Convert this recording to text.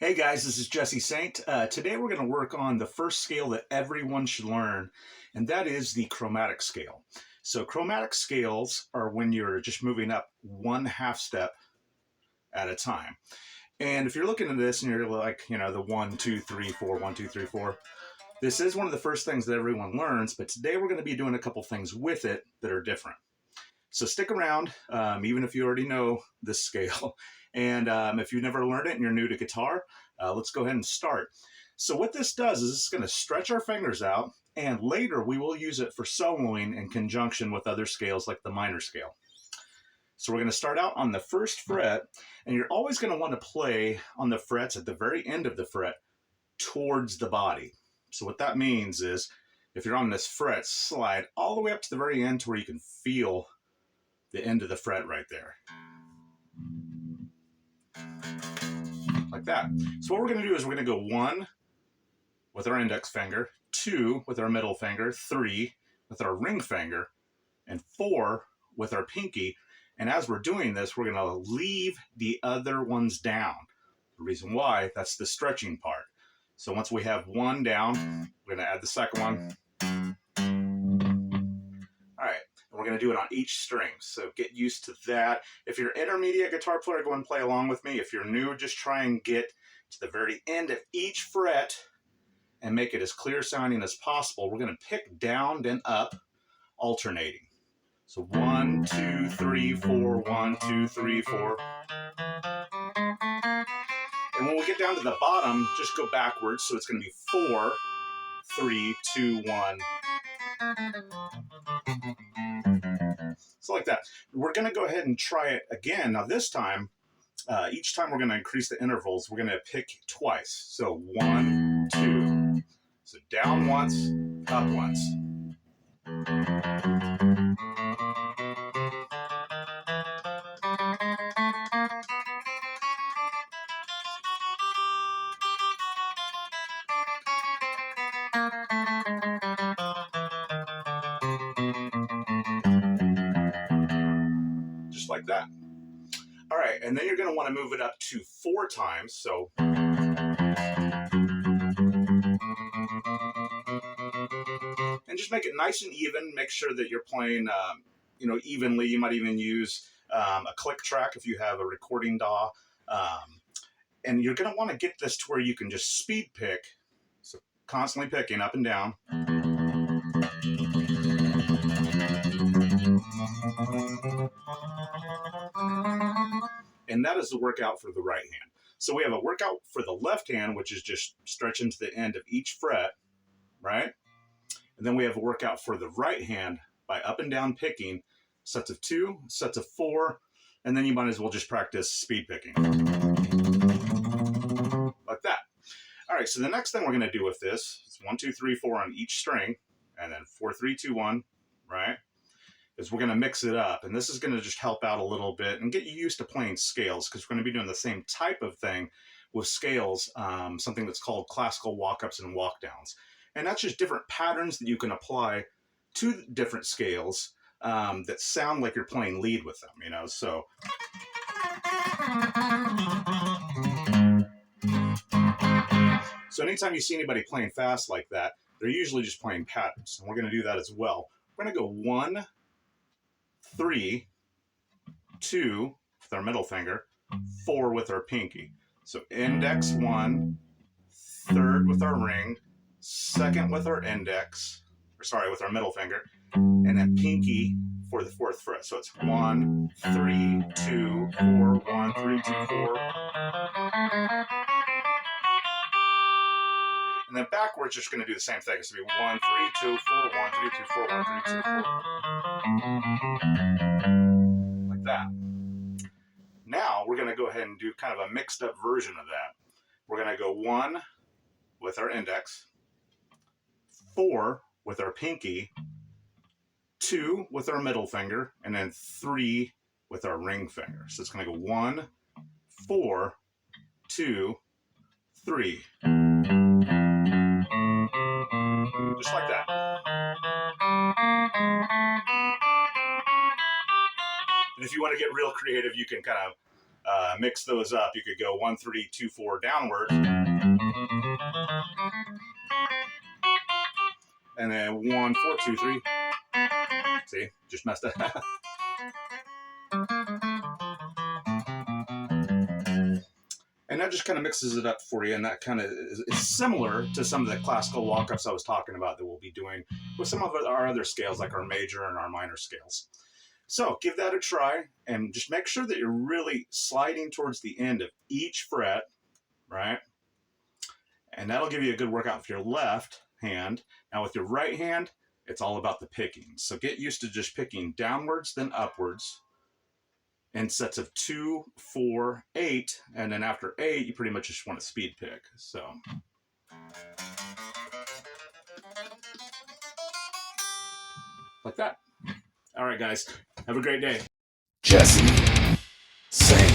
Hey guys, this is Jesse Saint. Today we're going to work on the first scale that everyone should learn, and that is the chromatic scale. So chromatic scales are when you're just moving up one half step at a time. And if you're looking at this and you're like, the 1, 2, 3, 4, 1, 2, 3, 4, this is one of the first things that everyone learns, but today we're going to be doing a couple things with it that are different. So stick around, even if you already know this scale. And if you've never learned it and you're new to guitar, let's go ahead and start. So what this does is it's going to stretch our fingers out, and later we will use it for soloing in conjunction with other scales like the minor scale. So we're going to start out on the first fret, and you're always going to want to play on the frets at the very end of the fret towards the body. So what that means is if you're on this fret, slide all the way up to the very end to where you can feel the end of the fret right there. Like that. So what we're going to do is we're going to go 1 with our index finger, 2 with our middle finger, 3 with our ring finger, and 4 with our pinky. And as we're doing this, we're going to leave the other ones down. The reason why, that's the stretching part. So once we have 1 down, we're going to add the second one. All right. We're going to do it on each string, so get used to that. If you're an intermediate guitar player, go and play along with me. If you're new, just try and get to the very end of each fret and make it as clear sounding as possible. We're going to pick down, then up, alternating. So 1, 2, 3, 4, 1, 2, 3, 4. And when we get down to the bottom, just go backwards. So it's going to be 4, 3, 2, 1. So like that. We're going to go ahead and try it again. Now this time, each time we're going to increase the intervals. We're going to pick twice. So 1, 2. So down once, up once. Just like that. All right, and then you're going to want to move it up to 4 times. So and just make it nice and even. Make sure that you're playing, evenly. You might even use a click track if you have a recording DAW. And you're going to want to get this to where you can just speed pick. So constantly picking up and down. And that is the workout for the right hand. So we have a workout for the left hand, which is just stretching to the end of each fret, right? And then we have a workout for the right hand by up and down picking, sets of 2, sets of 4, and then you might as well just practice speed picking. Like that. All right, so the next thing we're going to do with this is 1, 2, 3, 4 on each string, and then 4, 3, 2, 1, right? Is we're going to mix it up, and this is going to just help out a little bit and get you used to playing scales, because we're going to be doing the same type of thing with scales, something that's called classical walk-ups and walk-downs. And that's just different patterns that you can apply to different scales that sound like you're playing lead with them, so. So anytime you see anybody playing fast like that, they're usually just playing patterns, and we're going to do that as well. We're going to go 1, 3, 2 with our middle finger, 4 with our pinky. So index 1, 3rd with our ring, 2nd with our index, with our middle finger, and then pinky for the 4th fret. So it's 1, 3, 2, 4, 1, 3, 2, 4. And then backwards, just going to do the same thing. It's going to be 1, 3, 2, 4, 1, 3, 2, 4, 1, 3, 2, 4. Like that. Now we're going to go ahead and do kind of a mixed up version of that. We're going to go 1 with our index, 4 with our pinky, 2 with our middle finger, and then 3 with our ring finger. So it's going to go 1, 4, 2, 3. Just like that. And if you want to get real creative, you can kind of mix those up. You could go 1, 3, 2, 4 downward. And then 1, 4, 2, 3. See, just messed up. And that just kind of mixes it up for you, and that kind of is similar to some of the classical walk-ups I was talking about that we'll be doing with some of our other scales, like our major and our minor scales. So give that a try, and just make sure that you're really sliding towards the end of each fret, right? And that'll give you a good workout for your left hand. Now with your right hand, it's all about the picking. So get used to just picking downwards, then upwards, in sets of 2, 4, 8, and then after 8, you pretty much just want to speed pick. So, like that. All right, guys, have a great day. Jesse, sing.